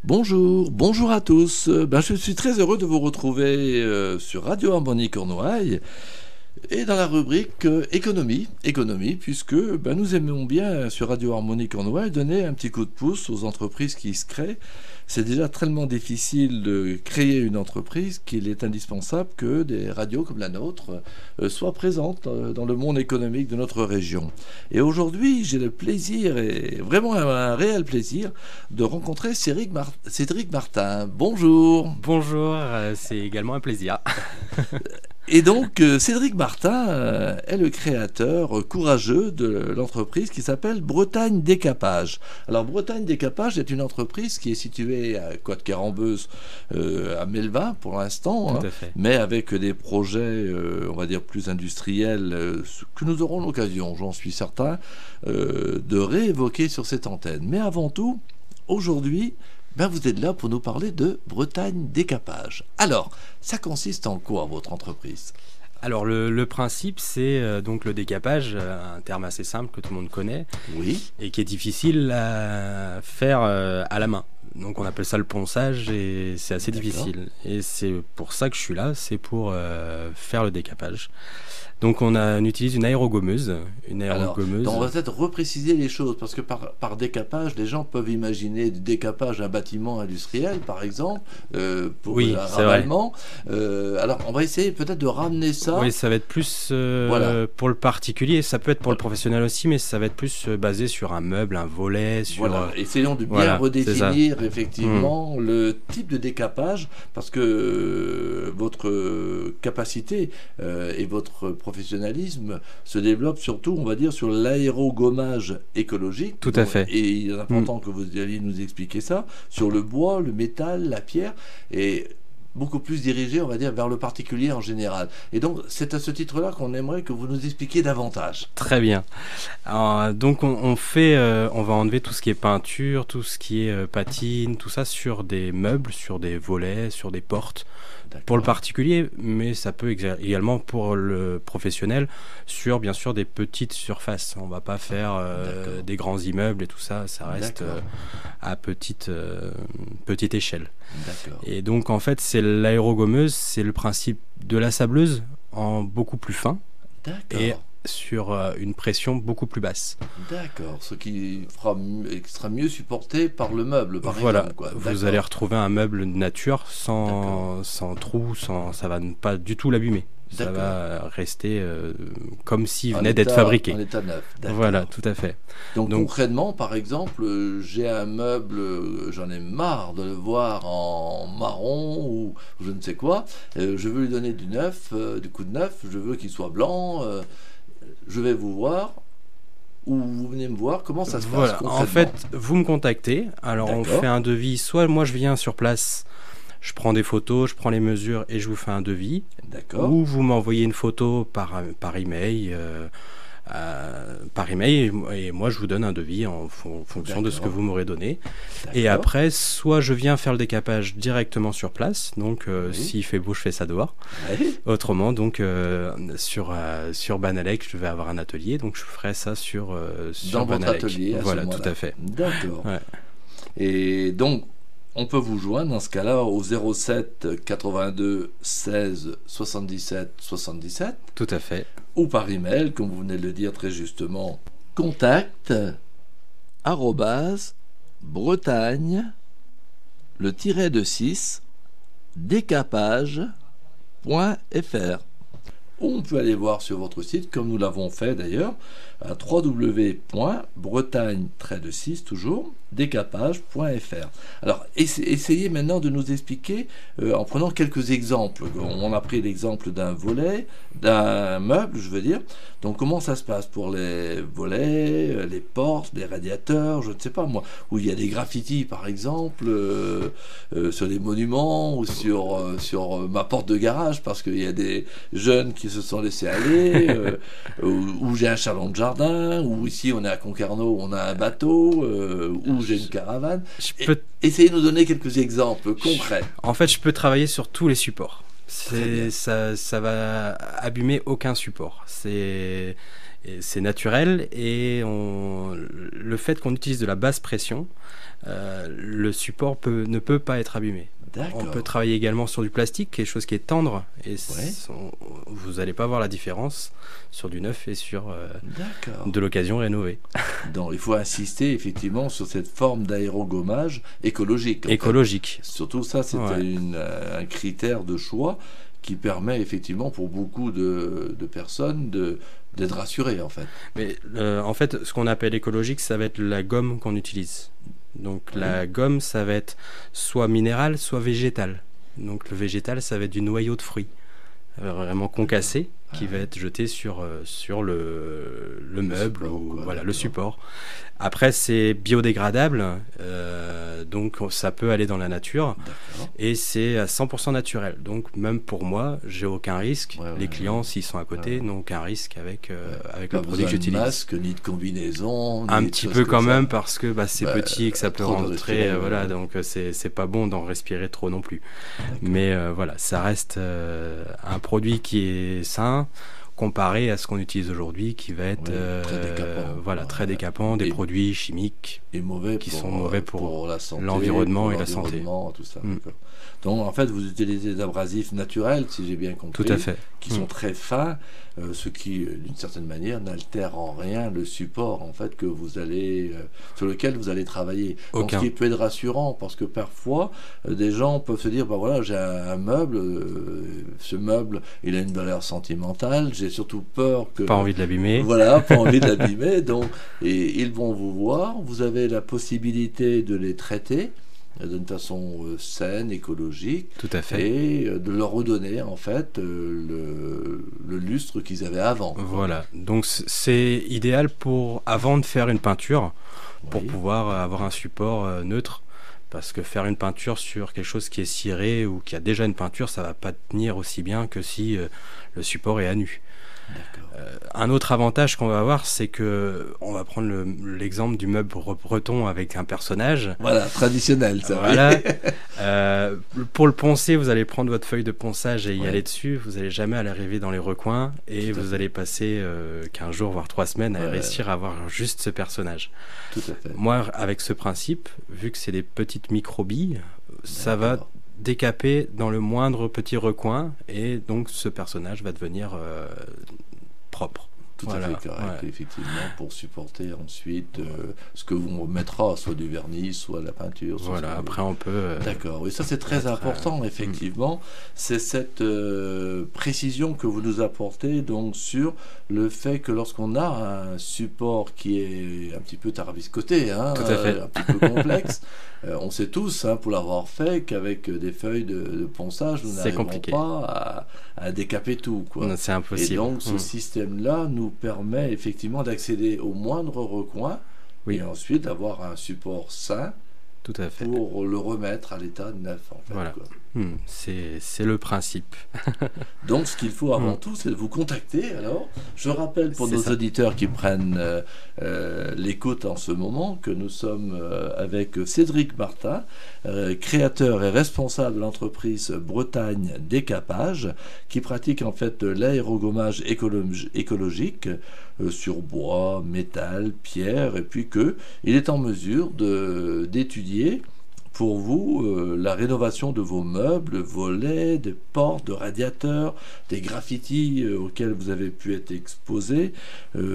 Bonjour, bonjour à tous. Je suis très heureux de vous retrouver sur Radio Harmonie Cornouailles et dans la rubrique économie, puisque nous aimons bien sur Radio Harmonie Cornouailles donner un petit coup de pouce aux entreprises qui se créent. C'est déjà tellement difficile de créer une entreprise qu'il est indispensable que des radios comme la nôtre soient présentes dans le monde économique de notre région. Et aujourd'hui, j'ai le plaisir, et vraiment un réel plaisir, de rencontrer Cédric Martin. Bonjour. Bonjour, c'est également un plaisir. Et donc, Cédric Martin est le créateur courageux de l'entreprise qui s'appelle Bretagne Décapage. Alors, Bretagne Décapage est une entreprise qui est située à Côte-Carambeuze, à Melvin pour l'instant, mais avec des projets, on va dire, plus industriels que nous aurons l'occasion, j'en suis certain, de réévoquer sur cette antenne. Mais avant tout, aujourd'hui, vous êtes là pour nous parler de Bretagne Décapage. Alors, ça consiste en quoi, votre entreprise ? Alors, le principe, c'est donc le décapage, un terme assez simple que tout le monde connaît, oui, et qui est difficile à faire à la main. Donc, on appelle ça le ponçage, et c'est assez difficile. Et c'est pour ça que je suis là, c'est pour faire le décapage. Donc on utilise une aérogommeuse. Alors, on va peut-être repréciser les choses, parce que par décapage, les gens peuvent imaginer du décapage d'un bâtiment industriel, par exemple, pour oui, un ravalement. Alors on va essayer peut-être de ramener ça. Oui, ça va être plus pour le particulier, ça peut être pour le professionnel aussi, mais ça va être plus basé sur un meuble, un volet. Sur, essayons de bien redéfinir effectivement le type de décapage, parce que votre capacité et votre professionnalisme se développe surtout, on va dire, sur l'aérogommage écologique. Tout à fait. Et il est important que vous alliez nous expliquer ça, sur le bois, le métal, la pierre, et beaucoup plus dirigé, on va dire, vers le particulier en général. Et donc, c'est à ce titre-là qu'on aimerait que vous nous expliquiez davantage. Très bien. Alors, donc, on va enlever tout ce qui est peinture, tout ce qui est patine, tout ça sur des meubles, sur des volets, sur des portes. Pour le particulier, mais ça peut également pour le professionnel sur bien sûr des petites surfaces. On va pas faire des grands immeubles et tout ça, ça reste à petite échelle. Et donc en fait c'est l'aérogommeuse, c'est le principe de la sableuse en beaucoup plus fin et sur une pression beaucoup plus basse. D'accord, ce qui sera mieux supporté par le meuble, par exemple. Quoi. Vous allez retrouver un meuble de nature sans trou, ça va pas du tout l'abîmer. Ça va rester comme s'il venait d'être fabriqué. En état neuf. Voilà, tout à fait. Donc concrètement, par exemple, j'ai un meuble, j'en ai marre de le voir en marron ou je ne sais quoi. Je veux lui donner du neuf, du coup de neuf. Je veux qu'il soit blanc. Je vais vous voir, ou vous venez me voir, comment ça se passe concrètement ? En fait, vous me contactez, alors on fait un devis, soit moi je viens sur place, je prends des photos, je prends les mesures et je vous fais un devis, ou vous m'envoyez une photo par email, et moi je vous donne un devis en fonction de ce que vous m'aurez donné. Et après, soit je viens faire le décapage directement sur place, donc s'il fait beau je fais ça dehors. Autrement, donc sur Banalec je vais avoir un atelier, donc je ferai ça sur dans Banalec. Votre atelier. Voilà, tout à fait. D'accord. Ouais. Et donc on peut vous joindre dans ce cas-là au 07 82 16 77 77. Tout à fait. Ou par email, comme vous venez de le dire très justement, contact@bretagne, le tiret de 6, décapage.fr. On peut aller voir sur votre site, comme nous l'avons fait d'ailleurs, à www.bretagne-6 toujours décapage.fr. Alors essayez maintenant de nous expliquer en prenant quelques exemples. On a pris l'exemple d'un volet, d'un meuble, je veux dire. Donc comment ça se passe pour les volets, les portes, les radiateurs, je ne sais pas moi, où il y a des graffitis par exemple sur des monuments ou sur ma porte de garage parce qu'il y a des jeunes qui se sont laissés aller, où j'ai un salon de jardin, ou ici on est à Concarneau, on a un bateau, où j'ai une caravane. Essayez de nous donner quelques exemples concrets. En fait, je peux travailler sur tous les supports. Ça va abîmer aucun support. Et c'est naturel, et le fait qu'on utilise de la basse pression, le support ne peut pas être abîmé. On peut travailler également sur du plastique, quelque chose qui est tendre, et vous n'allez pas voir la différence sur du neuf et sur de l'occasion rénovée. Donc il faut insister effectivement sur cette forme d'aérogommage écologique. Écologique. Surtout ça, c'est un critère de choix qui permet effectivement pour beaucoup de personnes d'être rassurées en fait. Mais en fait, ce qu'on appelle écologique, ça va être la gomme qu'on utilise. Donc la gomme, ça va être soit minérale, soit végétale. Donc le végétal, ça va être du noyau de fruits, vraiment concassé, qui va être jeté sur le meuble support, ou le support. Après, c'est biodégradable, donc ça peut aller dans la nature, et c'est à 100% naturel. Donc même pour moi, j'ai aucun risque. Les clients, s'ils sont à côté, n'ont aucun risque avec le produit que j'utilise. Pas de masque, ni de combinaison. Un petit peu quand même, parce que c'est petit et que ça peut rentrer. Donc c'est pas bon d'en respirer trop non plus. Mais ça reste un produit qui est sain, comparé à ce qu'on utilise aujourd'hui, qui va être très décapant, des produits chimiques et mauvais qui sont mauvais pour la santé, l'environnement et la santé. Tout ça. Donc en fait, vous utilisez des abrasifs naturels, si j'ai bien compris, tout à fait, qui sont très fins, ce qui, d'une certaine manière, n'altère en rien le support en fait que vous allez sur lequel vous allez travailler. Donc ce qui peut être rassurant, parce que parfois des gens peuvent se dire j'ai un meuble, ce meuble, il a une valeur sentimentale, j'ai surtout peur que pas envie de l'abîmer. Pas envie de l'abîmer. Donc et ils vont vous voir, vous avez la possibilité de les traiter d'une façon saine, écologique, tout à fait, et de leur redonner en fait le lustre qu'ils avaient avant. Voilà, donc c'est idéal avant de faire une peinture, pour pouvoir avoir un support neutre, parce que faire une peinture sur quelque chose qui est ciré ou qui a déjà une peinture, ça va pas tenir aussi bien que si le support est à nu. Un autre avantage qu'on va avoir, c'est que on va prendre l'exemple du meuble breton avec un personnage. Traditionnel, ça. Pour le poncer, vous allez prendre votre feuille de ponçage et y aller dessus. Vous n'allez jamais arriver dans les recoins, et vous allez passer 15 jours, voire 3 semaines à réussir à avoir juste ce personnage. Tout à fait. Moi, avec ce principe, vu que c'est des petites microbilles, ça va décaper dans le moindre petit recoin, et donc ce personnage va devenir propre. Tout à fait correct, effectivement, pour supporter ensuite ce que vous mettra, soit du vernis, soit la peinture. Après on peut... D'accord, oui, ça c'est très important, effectivement. C'est cette précision que vous nous apportez donc sur le fait que lorsqu'on a un support qui est un petit peu tarabiscoté, tout à fait. Un petit peu complexe, on sait tous, pour l'avoir fait, qu'avec des feuilles de ponçage, nous n'arrivons pas à décaper tout. C'est impossible. Et donc ce système-là nous permet effectivement d'accéder au moindre recoin, et ensuite d'avoir un support sain. Tout à fait. Pour le remettre à l'état neuf, en fait. Voilà. C'est le principe. Donc, ce qu'il faut avant tout, c'est de vous contacter. Alors, je rappelle pour nos auditeurs qui prennent l'écoute en ce moment que nous sommes avec Cédric Martin, créateur et responsable de l'entreprise Bretagne Décapage, qui pratique en fait l'aérogommage écologique sur bois, métal, pierre, et puis il est en mesure d'étudier pour vous la rénovation de vos meubles, volets, des portes, de radiateurs, des graffitis auxquels vous avez pu être exposé,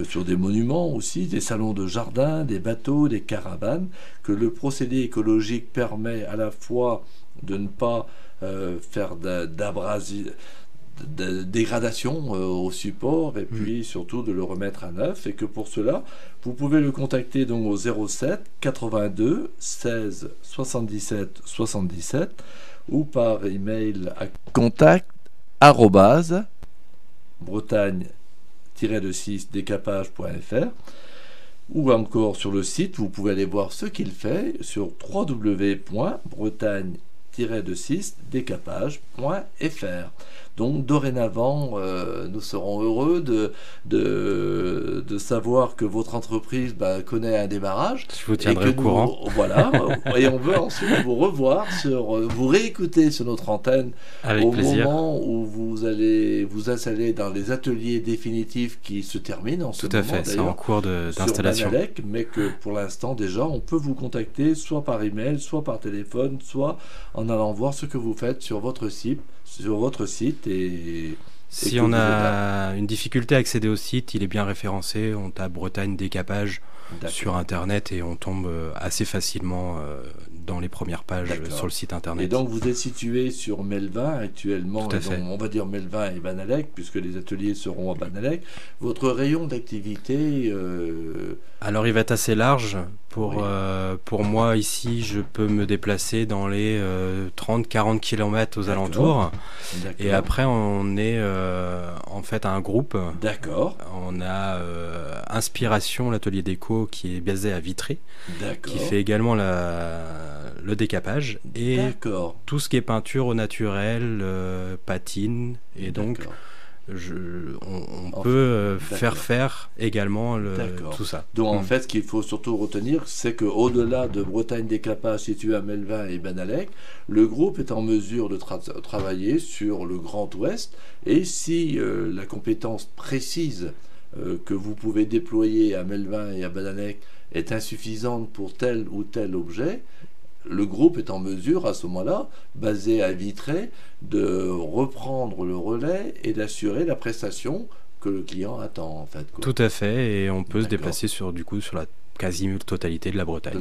sur des monuments aussi, des salons de jardin, des bateaux, des caravanes, que le procédé écologique permet à la fois de ne pas faire de dégradation au support, et puis surtout de le remettre à neuf, et que pour cela vous pouvez le contacter donc au 07 82 16 77 77 ou par email à contact@bretagne-décapage.fr, ou encore sur le site vous pouvez aller voir ce qu'il fait sur www.bretagne-décapage.fr. Donc dorénavant, nous serons heureux de savoir que votre entreprise connaît un démarrage. Je vous tiendrai au courant. Voilà, et on veut ensuite vous revoir, vous réécouter sur notre antenne Avec plaisir. moment où vous allez vous installer dans les ateliers définitifs qui se terminent en ce Tout à moment. fait, c'est en cours d'installation. Mais que pour l'instant déjà, on peut vous contacter soit par email, soit par téléphone, soit en allant voir ce que vous faites sur votre site, Si on a une difficulté à accéder au site, il est bien référencé. On tape Bretagne décapage sur Internet et on tombe assez facilement dans les premières pages sur le site Internet. Et donc vous êtes situé sur Melvin actuellement, on va dire Melvin et Banalec, puisque les ateliers seront à Banalec. Votre rayon d'activité Alors il va être assez large. Pour moi ici, je peux me déplacer dans les 30-40 km aux alentours. Et après on est en fait un groupe. D'accord. On a Inspiration, l'atelier déco qui est basé à Vitré, qui fait également le décapage et tout ce qui est peinture au naturel, patine, et donc on peut faire également tout ça. Donc en fait, ce qu'il faut surtout retenir, c'est qu'au-delà de Bretagne décapage situé à Melvin et Banalec, le groupe est en mesure de travailler sur le Grand Ouest, et si la compétence précise que vous pouvez déployer à Melvin et à Banalec est insuffisante pour tel ou tel objet, le groupe est en mesure, à ce moment-là, basé à Vitré, de reprendre le relais et d'assurer la prestation que le client attend, en fait. Tout à fait, et on peut se déplacer sur la quasi-totalité de la Bretagne.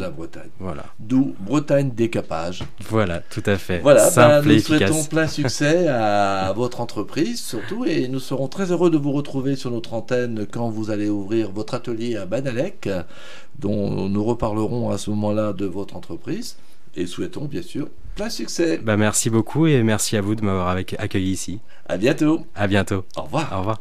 Voilà. D'où Bretagne décapage. Voilà, tout à fait. Voilà, simple et nous efficace. Souhaitons plein succès à votre entreprise, surtout, et nous serons très heureux de vous retrouver sur notre antenne quand vous allez ouvrir votre atelier à Banalec, dont nous reparlerons à ce moment-là de votre entreprise, et souhaitons bien sûr plein succès. Merci beaucoup, et merci à vous de m'avoir accueilli ici. À bientôt. À bientôt. Au revoir. Au revoir.